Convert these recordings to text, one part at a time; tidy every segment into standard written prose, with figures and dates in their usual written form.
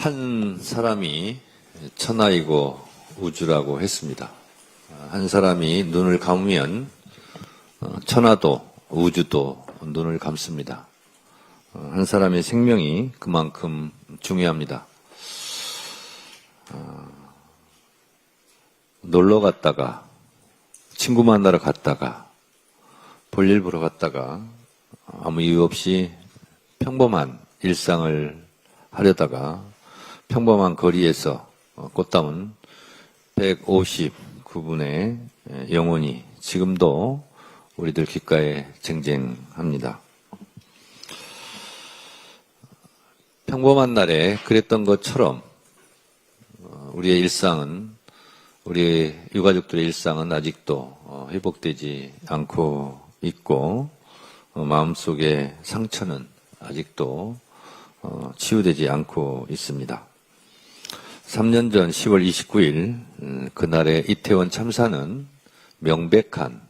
한 사람이 천하이고 우주라고 했습니다. 한 사람이 눈을 감으면 천하도 우주도 눈을 감습니다. 한 사람의 생명이 그만큼 중요합니다. 놀러 갔다가 친구 만나러 갔다가 볼일 보러 갔다가 아무 이유 없이 평범한 일상을 하려다가 평범한 거리에서 꽃담은 159분의 영혼이 지금도 우리들 귓가에 쟁쟁합니다. 평범한 날에 그랬던 것처럼 우리의 일상은, 우리 유가족들의 일상은 아직도 회복되지 않고 있고, 마음속의 상처는 아직도 치유되지 않고 있습니다. 3년 전 10월 29일 그날의 이태원 참사는 명백한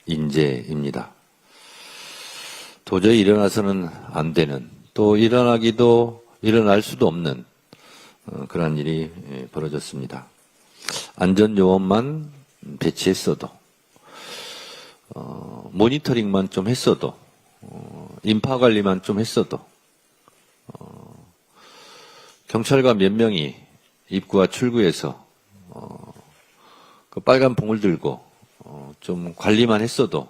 인재입니다. 도저히 일어나서는 안 되는, 또 일어날 수도 없는 그런 일이 벌어졌습니다. 안전요원만 배치했어도, 모니터링만 좀 했어도, 인파관리만 좀 했어도, 경찰관 몇 명이 입구와 출구에서 그 빨간 봉을 들고 좀 관리만 했어도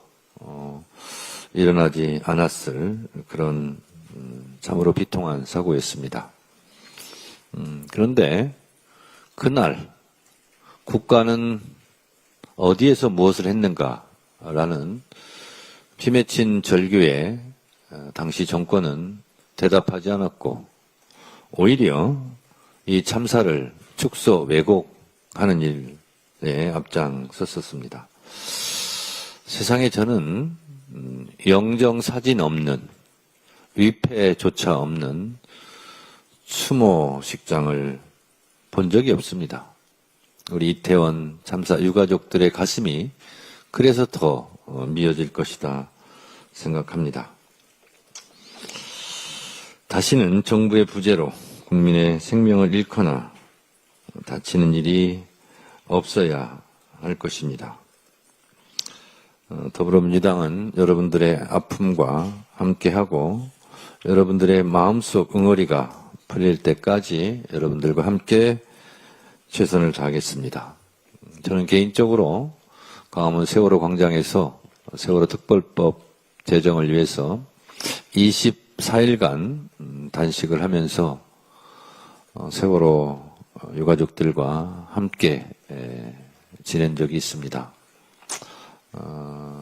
일어나지 않았을 그런 참으로 비통한 사고였습니다. 그런데 그날 국가는 어디에서 무엇을 했는가라는 피맺힌 절규에 당시 정권은 대답하지 않았고, 오히려 이 참사를 축소 왜곡하는 일에 앞장섰었습니다. 세상에 저는 영정사진 없는, 위패조차 없는 추모식장을 본 적이 없습니다. 우리 이태원 참사 유가족들의 가슴이 그래서 더 미어질 것이다 생각합니다. 다시는 정부의 부재로 국민의 생명을 잃거나 다치는 일이 없어야 할 것입니다. 더불어민주당은 여러분들의 아픔과 함께하고 여러분들의 마음속 응어리가 풀릴 때까지 여러분들과 함께 최선을 다하겠습니다. 저는 개인적으로 광화문 세월호 광장에서 세월호 특별법 제정을 위해서 24일간 단식을 하면서 세월호 유가족들과 함께 지낸 적이 있습니다.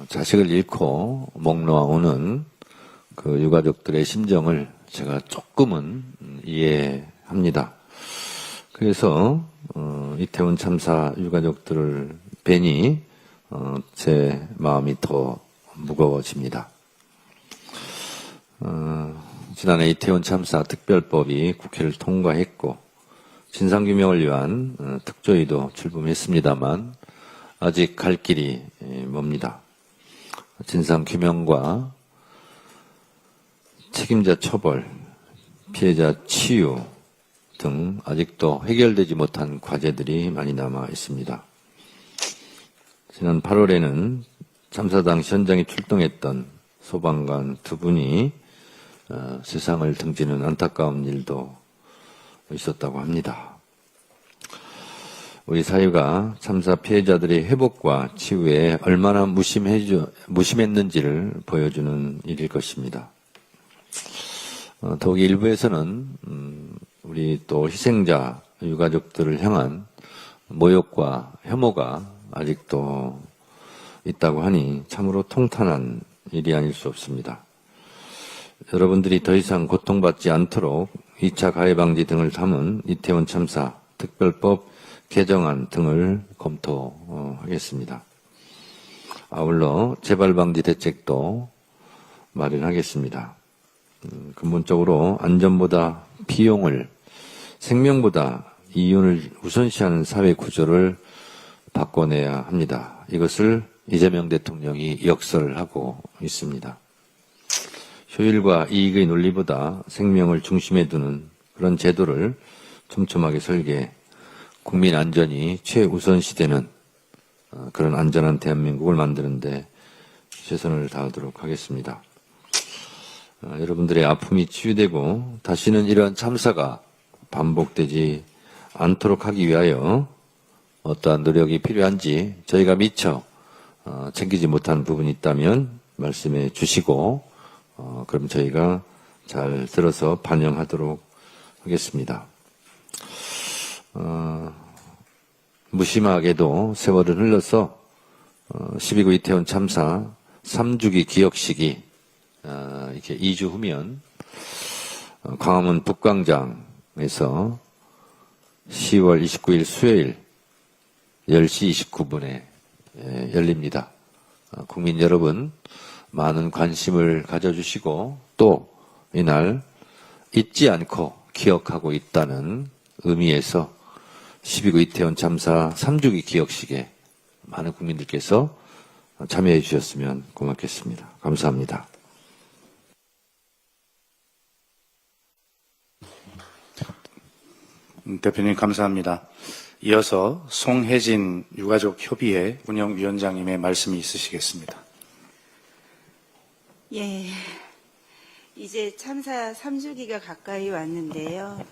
자식을 잃고 목 놓아오는 그 유가족들의 심정을 제가 조금은 이해합니다. 그래서 이태원 참사 유가족들을 뵈니 제 마음이 더 무거워집니다. 지난해 이태원 참사 특별법이 국회를 통과했고 진상규명을 위한 특조위도 출범했습니다만 아직 갈 길이 멉니다. 진상규명과 책임자 처벌, 피해자 치유 등 아직도 해결되지 못한 과제들이 많이 남아 있습니다. 지난 8월에는 참사 당시 현장에 출동했던 소방관 2분이 세상을 등지는 안타까운 일도 있었다고 합니다. 우리 사회가 참사 피해자들의 회복과 치유에 얼마나 무심했는지를 보여주는 일일 것입니다. 더욱이 일부에서는 우리 또 희생자 유가족들을 향한 모욕과 혐오가 아직도 있다고 하니 참으로 통탄한 일이 아닐 수 없습니다. 여러분들이 더 이상 고통받지 않도록 2차 가해 방지 등을 담은 이태원 참사 특별법 개정안 등을 검토하겠습니다. 아울러 재발 방지 대책도 마련하겠습니다. 근본적으로 안전보다 비용을, 생명보다 이윤을 우선시하는 사회 구조를 바꿔내야 합니다. 이것을 이재명 대통령이 역설하고 있습니다. 효율과 이익의 논리보다 생명을 중심에 두는 그런 제도를 촘촘하게 설계, 국민 안전이 최우선시되는 그런 안전한 대한민국을 만드는데 최선을 다하도록 하겠습니다. 여러분들의 아픔이 치유되고 다시는 이러한 참사가 반복되지 않도록 하기 위하여 어떠한 노력이 필요한지 저희가 미처 챙기지 못한 부분이 있다면 말씀해 주시고 그럼 저희가 잘 들어서 반영하도록 하겠습니다. 무심하게도 세월을 흘러서 12구 이태원 참사 3주기 기억식이 이렇게 2주 후면 광화문 북광장에서 10월 29일 수요일 10시 29분에 열립니다. 국민 여러분 많은 관심을 가져주시고 또 이날 잊지 않고 기억하고 있다는 의미에서 12구 이태원 참사 3주기 기억식에 많은 국민들께서 참여해 주셨으면 고맙겠습니다. 감사합니다. 대표님 감사합니다. 이어서 송혜진 유가족협의회 운영위원장님의 말씀이 있으시겠습니다. 예, 이제 참사 3주기가 가까이 왔는데요.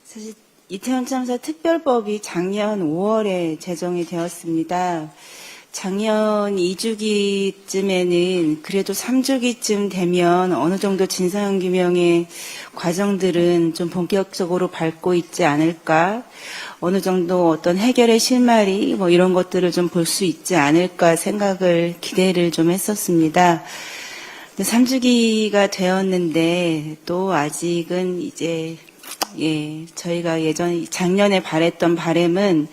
사실 이태원 참사 특별법이 작년 5월에 제정이 되었습니다. 작년 2주기쯤에는 그래도 3주기쯤 되면 어느 정도 진상규명의 과정들은 좀 본격적으로 밟고 있지 않을까, 어느 정도 어떤 해결의 실마리 뭐 이런 것들을 좀 볼 수 있지 않을까 기대를 좀 했었습니다. 3주기가 되었는데 또 아직은 이제 저희가 작년에 바랬던 바람은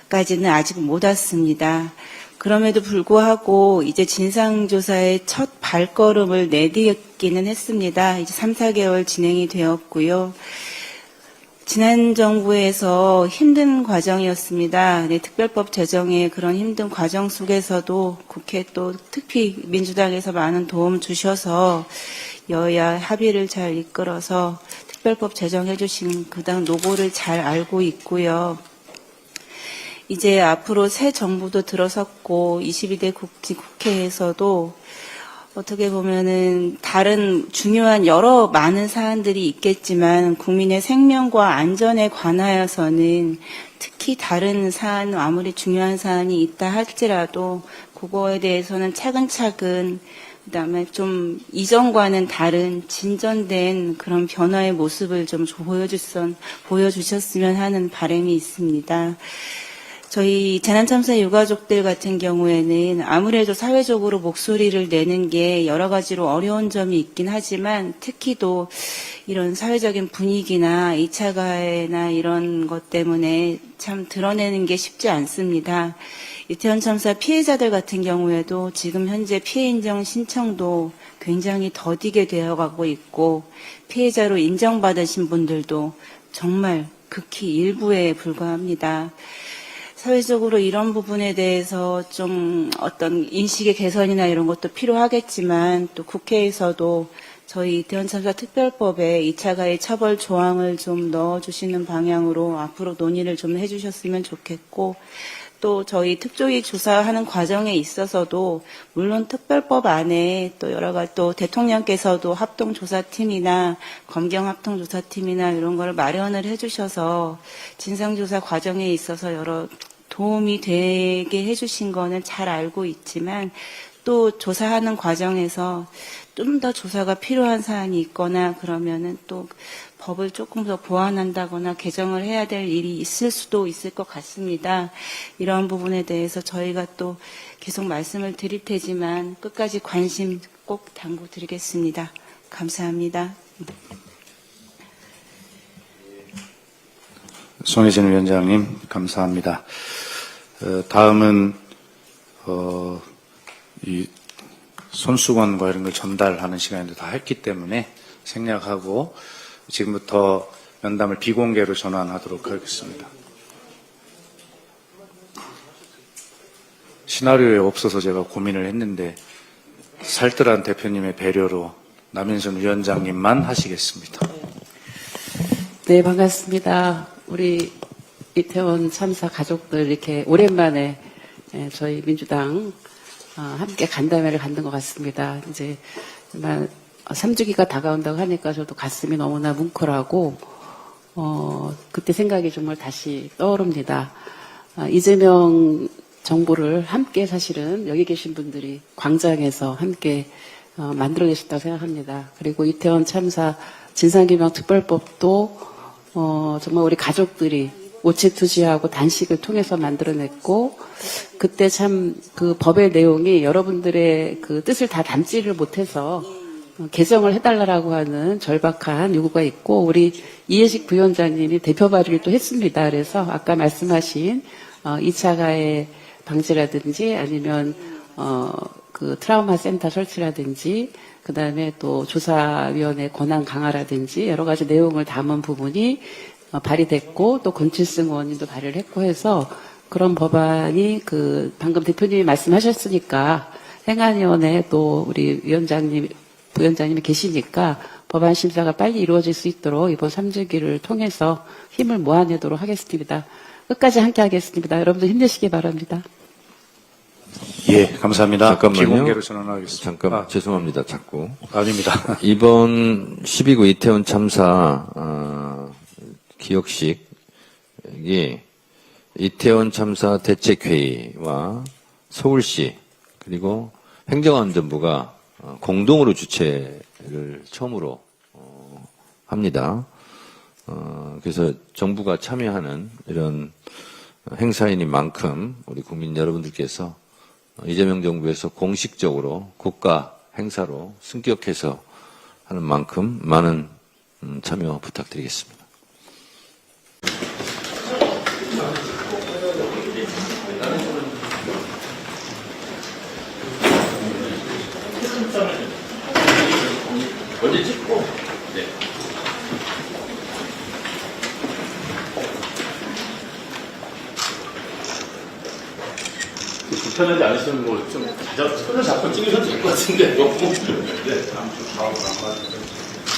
까지는 아직 못 왔습니다. 그럼에도 불구하고 이제 진상조사의 첫 발걸음을 내딛기는 했습니다. 이제 3, 4개월 진행이 되었고요. 지난 정부에서 힘든 과정이었습니다. 특별법 제정의 그런 힘든 과정 속에서도 국회 또 특히 민주당에서 많은 도움 주셔서 여야 합의를 잘 이끌어서 특별법 제정해 주신 그당 노고를 잘 알고 있고요. 이제 앞으로 새 정부도 들어섰고 22대 국회에서도 어떻게 보면은 다른 중요한 여러 많은 사안들이 있겠지만 국민의 생명과 안전에 관하여서는 특히 다른 사안, 아무리 중요한 사안이 있다 할지라도 그거에 대해서는 차근차근 그다음에 좀 이전과는 다른 진전된 그런 변화의 모습을 좀 보여주셨으면 하는 바람이 있습니다. 저희 재난참사 유가족들 같은 경우에는 아무래도 사회적으로 목소리를 내는 게 여러 가지로 어려운 점이 있긴 하지만 특히 또 이런 사회적인 분위기나 2차 가해나 이런 것 때문에 참 드러내는 게 쉽지 않습니다. 이태원 참사 피해자들 같은 경우에도 지금 현재 피해 인정 신청도 굉장히 더디게 되어가고 있고 피해자로 인정받으신 분들도 정말 극히 일부에 불과합니다. 사회적으로 이런 부분에 대해서 좀 어떤 인식의 개선이나 이런 것도 필요하겠지만 또 국회에서도 저희 이태원 참사 특별법에 2차 가해 처벌 조항을 좀 넣어주시는 방향으로 앞으로 논의를 좀 해주셨으면 좋겠고 또 저희 특조위 조사하는 과정에 있어서도 물론 특별법 안에 또 여러 가지 또 대통령께서도 합동조사팀이나 검경합동조사팀이나 이런 걸 마련을 해주셔서 진상조사 과정에 있어서 여러 도움이 되게 해주신 거는 잘 알고 있지만 또 조사하는 과정에서 좀 더 조사가 필요한 사안이 있거나 그러면은 또 법을 조금 더 보완한다거나 개정을 해야 될 일이 있을 수도 있을 것 같습니다. 이런 부분에 대해서 저희가 또 계속 말씀을 드릴 테지만 끝까지 관심 꼭 당부드리겠습니다. 감사합니다. 송혜진 위원장님 감사합니다. 다음은 이 손수건과 이런 걸 전달하는 시간도 다 했기 때문에 생략하고 지금부터 면담을 비공개로 전환하도록 하겠습니다. 시나리오에 없어서 제가 고민을 했는데 살뜰한 대표님의 배려로 남인순 위원장님만 하시겠습니다. 네, 반갑습니다. 우리 이태원 참사 가족들 이렇게 오랜만에 저희 민주당 함께 간담회를 갖는 것 같습니다. 이제 정말 3주기가 다가온다고 하니까 저도 가슴이 너무나 뭉클하고 그때 생각이 정말 다시 떠오릅니다. 이재명 정부를 함께 사실은 여기 계신 분들이 광장에서 함께 만들어내셨다고 생각합니다. 그리고 이태원 참사 진상규명특별법도 정말 우리 가족들이 오체투지하고 단식을 통해서 만들어냈고 그때 참 그 법의 내용이 여러분들의 그 뜻을 다 담지를 못해서 개정을 해달라고 하는 절박한 요구가 있고 우리 이해식 부위원장님이 대표 발의를 또 했습니다. 그래서 아까 말씀하신 2차 가해 방지라든지 아니면 그 트라우마 센터 설치라든지 그다음에 또 조사위원회 권한 강화라든지 여러 가지 내용을 담은 부분이 발의됐고 또 권칠승 의원님도 발의를 했고 해서 그런 법안이 그 방금 대표님이 말씀하셨으니까 행안위원회 또 우리 부위원장님이 계시니까 법안 심사가 빨리 이루어질 수 있도록 이번 3주기를 통해서 힘을 모아내도록 하겠습니다. 끝까지 함께 하겠습니다. 여러분들 힘내시기 바랍니다. 예, 감사합니다. 잠깐만요. 비공개로 전환하겠습니다. 잠깐 죄송합니다. 자꾸. 아닙니다. 이번 12구 이태원 참사 기억식이 이태원 참사 대책회의와 서울시 그리고 행정안전부가 공동으로 주최를 처음으로 합니다. 그래서 정부가 참여하는 이런 행사인인 만큼 우리 국민 여러분들께서 이재명 정부에서 공식적으로 국가 행사로 승격해서 하는 만큼 많은 참여 부탁드리겠습니다. 먼저 찍고, 네. 불편하지 않으시면 뭐 좀 손을 잡고 찍으셔도 될 것 같은데 너무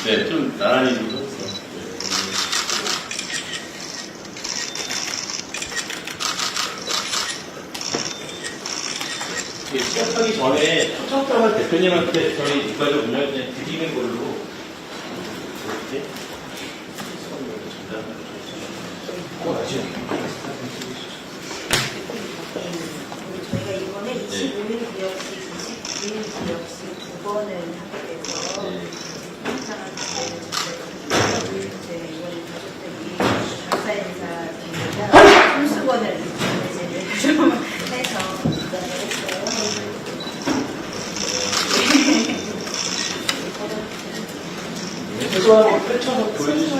네, 좀 나란히 좀 서주세요. 시작하기 전에 초청장을 대표님한테 저희 이과적 운영진에 드리는 걸로 이렇게 저희가 이번에 25일 구역식, 29일 구역식 두 번을 하게 돼서 굉장한 기회를 주셔서 이번에 가족들이 감사 인사 드리면 손수건을 좀 해서 기다려 했어요. 소소하게 펼쳐서 보여주시면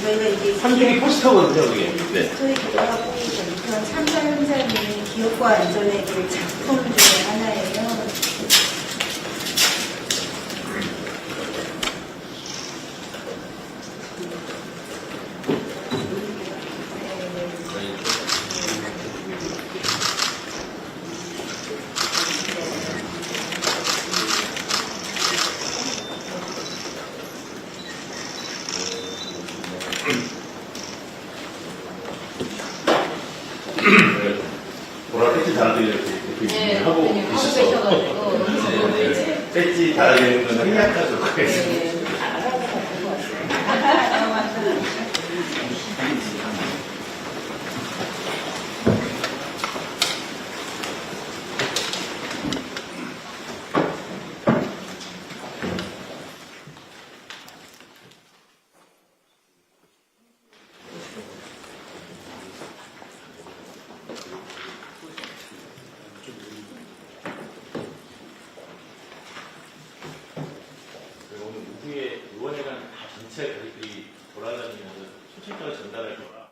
저희가 이게 3주기 포스터거든요, 그게. 네. 스토리기도 하고 이런 참사 현장이 기업과 안전의 그 작품 중에 하나예요. 보라 배지 달아드리는 이렇게 하고 계셔서 배지 달아드리는 건 생략하죠. 오늘 오후에 의원회관 다 전체 가족들이 돌아다니면서 초청장을 전달할 거라.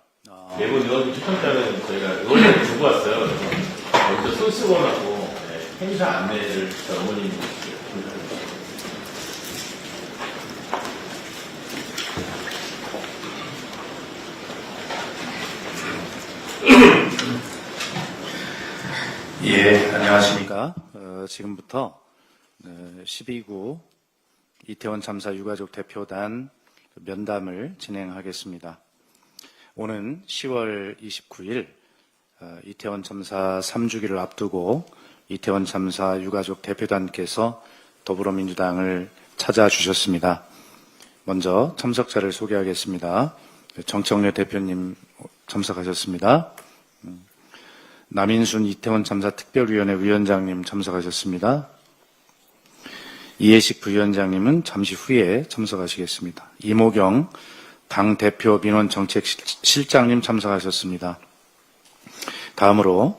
매번 의원님 초청장은 저희가 의원회관에 두고 왔어요. 그래서 먼저 손수건하고 행사 안내를 어머님 예, 안녕하십니까. 지금부터 12구 이태원 참사 유가족 대표단 면담을 진행하겠습니다. 오는 10월 29일 이태원 참사 3주기를 앞두고 이태원 참사 유가족 대표단께서 더불어민주당을 찾아주셨습니다. 먼저 참석자를 소개하겠습니다. 정청래 대표님 참석하셨습니다. 남인순 이태원 참사 특별위원회 위원장님 참석하셨습니다. 이해식 부위원장님은 잠시 후에 참석하시겠습니다. 이모경 당대표 민원정책실장님 참석하셨습니다. 다음으로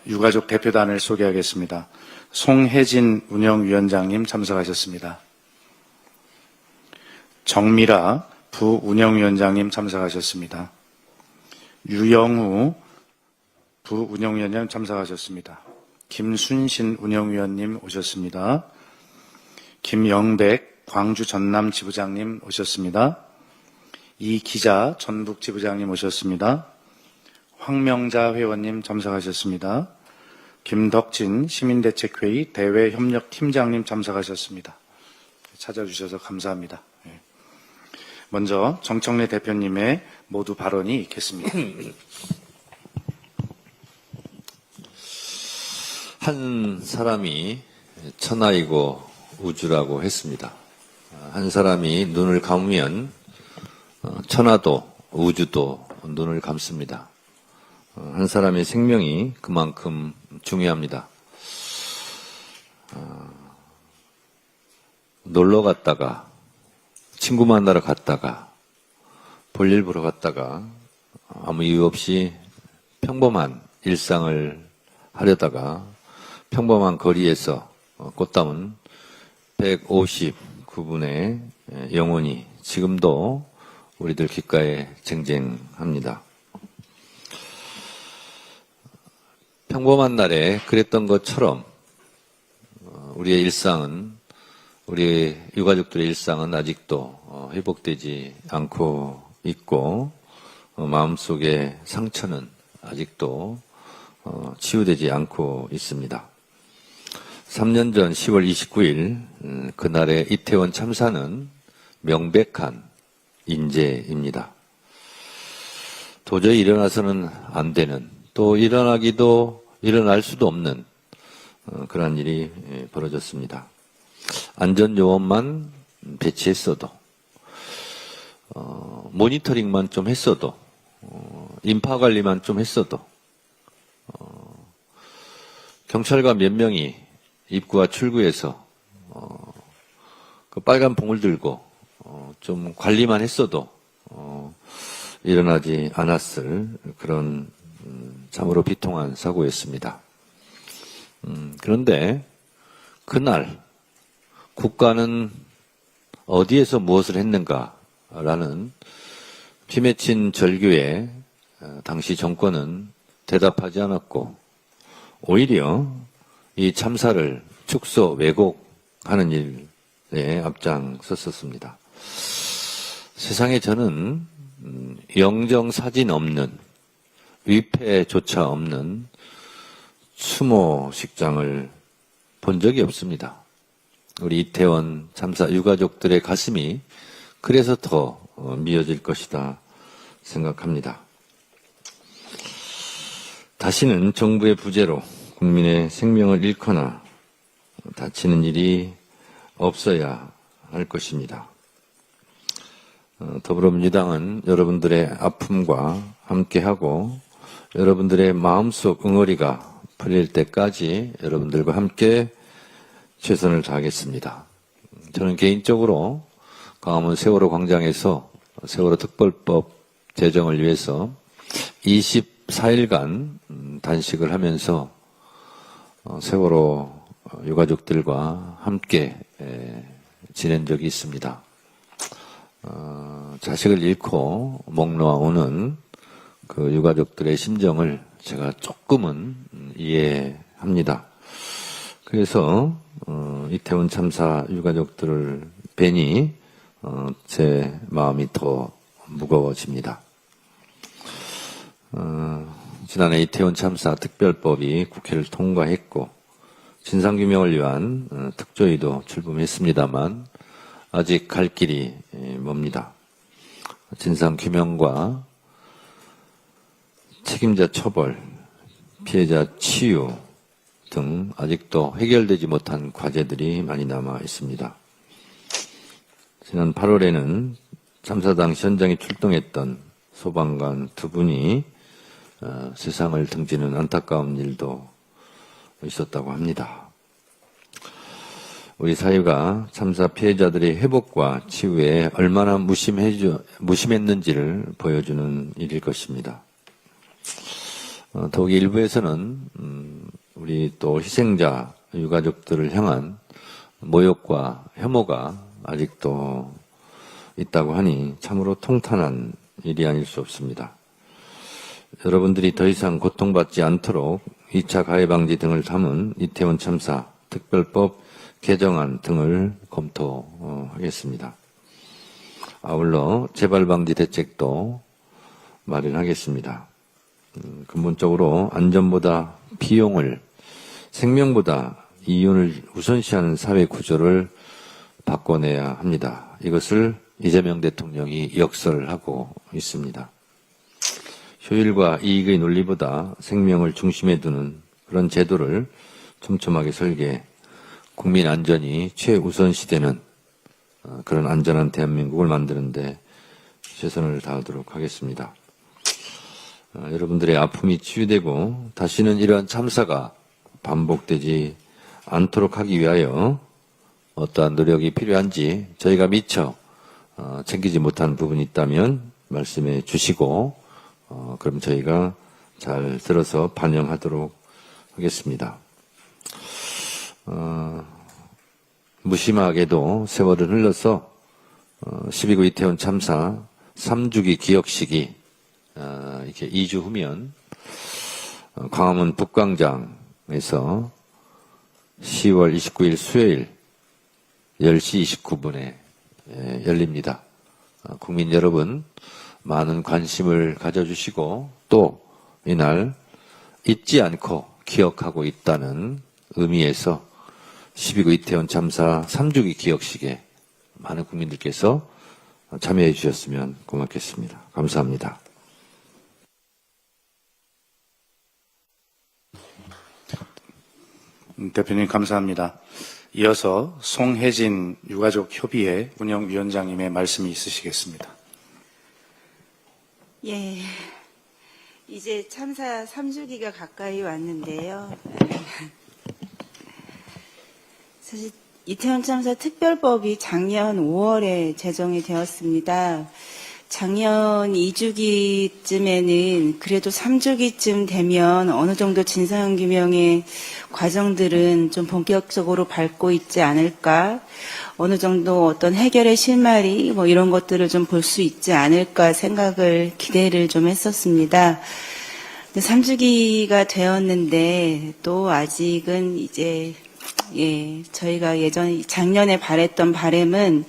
유가족 대표단을 소개하겠습니다. 송혜진 운영위원장님 참석하셨습니다. 정미라 부운영위원장님 참석하셨습니다. 유영우 부운영위원장 참석하셨습니다. 김순신 운영위원님 오셨습니다. 김영백 광주 전남 지부장님 오셨습니다. 이기자 전북 지부장님 오셨습니다. 황명자 회원님 참석하셨습니다. 김덕진 시민대책회의 대외협력팀장님 참석하셨습니다. 찾아주셔서 감사합니다. 먼저 정청래 대표님의 모두 발언이 있겠습니다. 한 사람이 천하이고 우주라고 했습니다. 한 사람이 눈을 감으면 천하도 우주도 눈을 감습니다. 한 사람의 생명이 그만큼 중요합니다. 놀러 갔다가 친구 만나러 갔다가 볼일 보러 갔다가 아무 이유 없이 평범한 일상을 하려다가 평범한 거리에서 꽃담은 159분의 영혼이 지금도 우리들 귓가에 쟁쟁합니다. 평범한 날에 그랬던 것처럼 우리의 일상은, 우리 유가족들의 일상은 아직도 회복되지 않고 있고 마음속의 상처는 아직도 치유되지 않고 있습니다. 3년 전 10월 29일 그날의 이태원 참사는 명백한 인재입니다. 도저히 일어나서는 안 되는, 또 일어날 수도 없는 그런 일이 벌어졌습니다. 안전요원만 배치했어도, 모니터링만 좀 했어도, 인파관리만 좀 했어도, 경찰관 몇 명이 입구와 출구에서 그 빨간 봉을 들고 좀 관리만 했어도 일어나지 않았을 그런 참으로 비통한 사고였습니다. 그런데 그날 국가는 어디에서 무엇을 했는가라는 피맺힌 절규에 당시 정권은 대답하지 않았고 오히려 이 참사를 축소 왜곡하는 일에 앞장섰었습니다. 세상에 저는 영정사진 없는, 위패조차 없는 추모식장을 본 적이 없습니다. 우리 이태원 참사 유가족들의 가슴이 그래서 더 미어질 것이다 생각합니다. 다시는 정부의 부재로 국민의 생명을 잃거나 다치는 일이 없어야 할 것입니다. 더불어민주당은 여러분들의 아픔과 함께하고 여러분들의 마음속 응어리가 풀릴 때까지 여러분들과 함께 최선을 다하겠습니다. 저는 개인적으로 광화문 세월호 광장에서 세월호 특별법 제정을 위해서 24일간 단식을 하면서 세월호 유가족들과 함께 지낸 적이 있습니다. 자식을 잃고 목 놓아오는 그 유가족들의 심정을 제가 조금은 이해합니다. 그래서 이태원 참사 유가족들을 뵈니 제 마음이 더 무거워집니다. 지난해 이태원 참사 특별법이 국회를 통과했고 진상규명을 위한 특조위도 출범했습니다만 아직 갈 길이 멉니다. 진상 규명과 책임자 처벌, 피해자 치유 등 아직도 해결되지 못한 과제들이 많이 남아 있습니다. 지난 8월에는 참사 당시 현장에 출동했던 소방관 2분이 세상을 등지는 안타까운 일도 있었다고 합니다. 우리 사회가 참사 피해자들의 회복과 치유에 얼마나 무심했는지를 보여주는 일일 것입니다. 더욱이 일부에서는 우리 또 희생자 유가족들을 향한 모욕과 혐오가 아직도 있다고 하니 참으로 통탄한 일이 아닐 수 없습니다. 여러분들이 더 이상 고통받지 않도록 2차 가해 방지 등을 담은 이태원 참사 특별법 개정안 등을 검토하겠습니다. 아울러 재발 방지 대책도 마련하겠습니다. 근본적으로 안전보다 비용을, 생명보다 이윤을 우선시하는 사회 구조를 바꿔내야 합니다. 이것을 이재명 대통령이 역설하고 있습니다. 효율과 이익의 논리보다 생명을 중심에 두는 그런 제도를 촘촘하게 설계, 국민 안전이 최우선시되는 그런 안전한 대한민국을 만드는데 최선을 다하도록 하겠습니다. 여러분들의 아픔이 치유되고 다시는 이러한 참사가 반복되지 않도록 하기 위하여 어떠한 노력이 필요한지 저희가 미처 챙기지 못한 부분이 있다면 말씀해 주시고 그럼 저희가 잘 들어서 반영하도록 하겠습니다. 무심하게도 세월을 흘러서 12구 이태원 참사 3주기 기억식이 이렇게 2주 후면 광화문 북광장에서 10월 29일 수요일 10시 29분에 열립니다. 국민 여러분 많은 관심을 가져주시고 또 이날 잊지 않고 기억하고 있다는 의미에서 12구 이태원 참사 3주기 기억식에 많은 국민들께서 참여해 주셨으면 고맙겠습니다. 감사합니다. 대표님 감사합니다. 이어서 송혜진 유가족협의회 운영위원장님의 말씀이 있으시겠습니다. 예, 이제 참사 3주기가 가까이 왔는데요. 사실 이태원 참사 특별법이 작년 5월에 제정이 되었습니다. 작년 2주기쯤에는 그래도 3주기쯤 되면 어느 정도 진상규명의 과정들은 좀 본격적으로 밟고 있지 않을까, 어느 정도 어떤 해결의 실마리 뭐 이런 것들을 좀 볼 수 있지 않을까 기대를 좀 했었습니다. 근데 3주기가 되었는데 또 아직은 이제 저희가 작년에 바랬던 바람은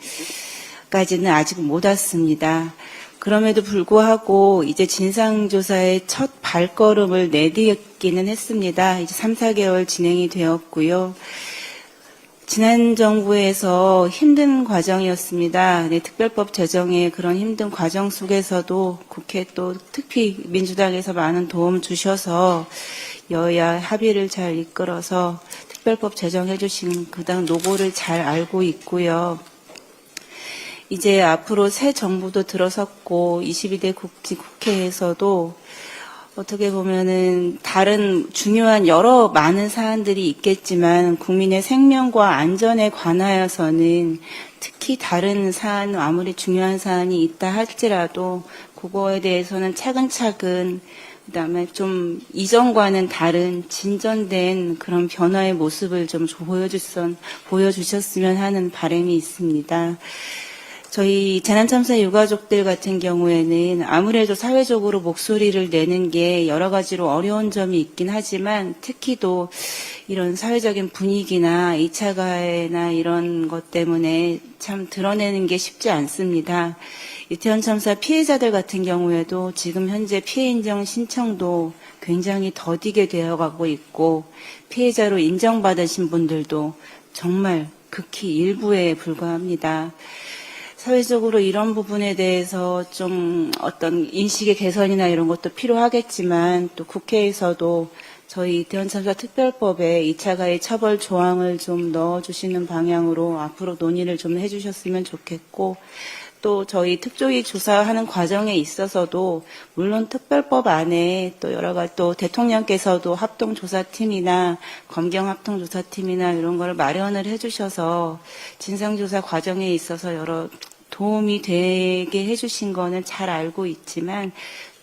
까지는 아직 못 왔습니다. 그럼에도 불구하고 이제 진상조사의 첫 발걸음을 내딛기는 했습니다. 이제 3, 4개월 진행이 되었고요. 지난 정부에서 힘든 과정이었습니다. 특별법 제정의 그런 힘든 과정 속에서도 국회 또 특히 민주당에서 많은 도움 주셔서 여야 합의를 잘 이끌어서 특별법 제정해 주신 그당 노고를 잘 알고 있고요. 이제 앞으로 새 정부도 들어섰고 22대 국회에서도 어떻게 보면은 다른 중요한 여러 많은 사안들이 있겠지만 국민의 생명과 안전에 관하여서는 특히 다른 사안, 아무리 중요한 사안이 있다 할지라도 그거에 대해서는 차근차근 그다음에 좀 이전과는 다른 진전된 그런 변화의 모습을 좀 보여주셨으면 하는 바람이 있습니다. 저희 재난참사 유가족들 같은 경우에는 아무래도 사회적으로 목소리를 내는 게 여러 가지로 어려운 점이 있긴 하지만 특히 또 이런 사회적인 분위기나 2차 가해나 이런 것 때문에 참 드러내는 게 쉽지 않습니다. 이태원 참사 피해자들 같은 경우에도 지금 현재 피해 인정 신청도 굉장히 더디게 되어가고 있고 피해자로 인정받으신 분들도 정말 극히 일부에 불과합니다. 사회적으로 이런 부분에 대해서 좀 어떤 인식의 개선이나 이런 것도 필요하겠지만 또 국회에서도 저희 이태원 참사 특별법에 2차 가해 처벌 조항을 좀 넣어주시는 방향으로 앞으로 논의를 좀 해주셨으면 좋겠고, 또 저희 특조위 조사하는 과정에 있어서도 물론 특별법 안에 또 여러 가지 또 대통령께서도 합동조사팀이나 검경합동조사팀이나 이런 걸 마련을 해주셔서 진상조사 과정에 있어서 여러 도움이 되게 해주신 거는 잘 알고 있지만,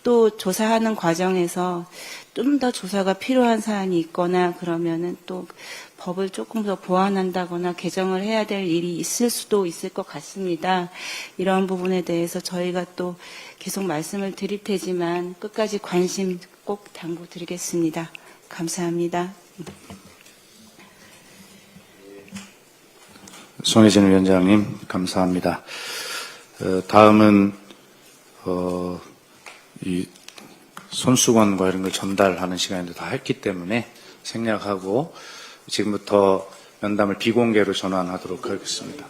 또 조사하는 과정에서 좀 더 조사가 필요한 사안이 있거나 그러면은 또 법을 조금 더 보완한다거나 개정을 해야 될 일이 있을 수도 있을 것 같습니다. 이런 부분에 대해서 저희가 또 계속 말씀을 드릴 테지만 끝까지 관심 꼭 당부드리겠습니다. 감사합니다. 손혜진 위원장님, 감사합니다. 다음은, 이 손수건과 이런 걸 전달하는 시간도 다 했기 때문에 생략하고 지금부터 면담을 비공개로 전환하도록 하겠습니다.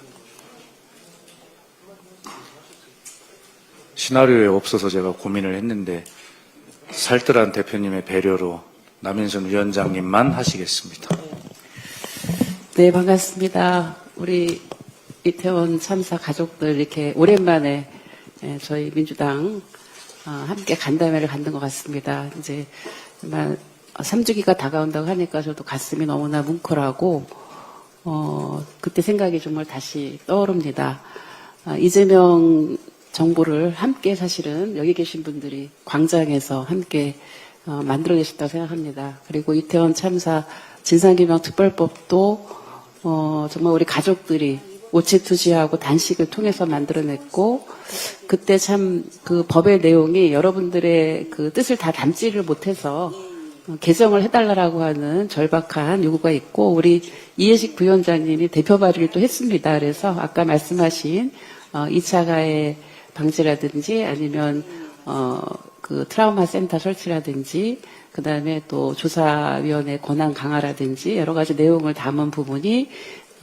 시나리오에 없어서 제가 고민을 했는데 살뜰한 대표님의 배려로 남인선 위원장님만 하시겠습니다. 네, 반갑습니다. 우리 이태원 참사 가족들 이렇게 오랜만에 저희 민주당 함께 간담회를 갖는 것 같습니다. 이제 정말 3주기가 다가온다고 하니까 저도 가슴이 너무나 뭉클하고 그때 생각이 정말 다시 떠오릅니다. 이재명 정부를 함께 사실은 여기 계신 분들이 광장에서 함께 만들어내셨다고 생각합니다. 그리고 이태원 참사 진상규명 특별법도 정말 우리 가족들이 오체투지하고 단식을 통해서 만들어냈고, 그때 참 그 법의 내용이 여러분들의 그 뜻을 다 담지를 못해서 개정을 해달라고 하는 절박한 요구가 있고, 우리 이해식 부위원장님이 대표 발의를 또 했습니다. 그래서 아까 말씀하신 2차 가해 방지라든지 아니면 그 트라우마 센터 설치라든지 그다음에 또 조사위원회 권한 강화라든지 여러 가지 내용을 담은 부분이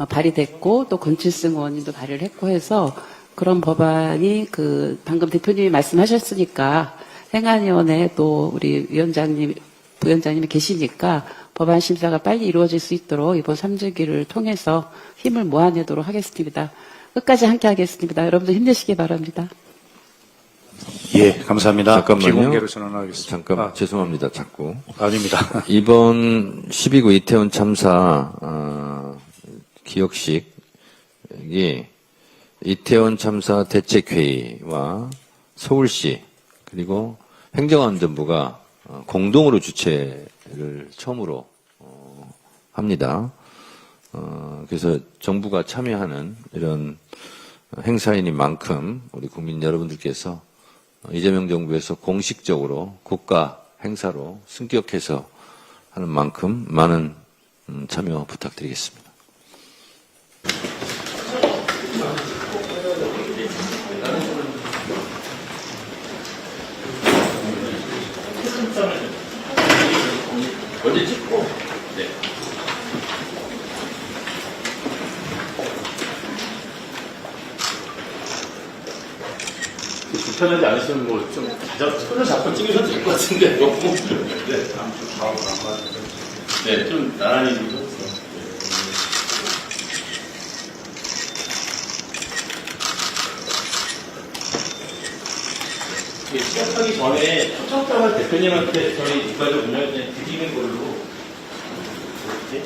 발의됐고, 또 권칠승 의원님도 발의를 했고 해서 그런 법안이 그 방금 대표님이 말씀하셨으니까 행안위원회 또 우리 위원장님, 부위원장님이 계시니까 법안 심사가 빨리 이루어질 수 있도록 이번 3주기를 통해서 힘을 모아내도록 하겠습니다. 끝까지 함께 하겠습니다. 여러분들 힘내시기 바랍니다. 예, 감사합니다. 잠깐만요. 비공개로 전환하겠습니다. 잠깐 죄송합니다. 자꾸. 아닙니다. 이번 12구 이태원 참사 기억식이 이태원 참사 대책회의와 서울시 그리고 행정안전부가 공동으로 주최를 처음으로 합니다. 그래서 정부가 참여하는 이런 행사인인 만큼 우리 국민 여러분들께서 이재명 정부에서 공식적으로 국가 행사로 승격해서 하는 만큼 많은 참여 부탁드리겠습니다. 먼저 찍고, 네. 불편하지 않으시면 뭐 좀 손을 잡고 찍으셔도 될 것 같은데 너무 네, 네, 좀 나란히 좀 해주세요. 시작하기 전에 초청장을 대표님한테 저희 이과적 운영에 드리는 걸로 이렇게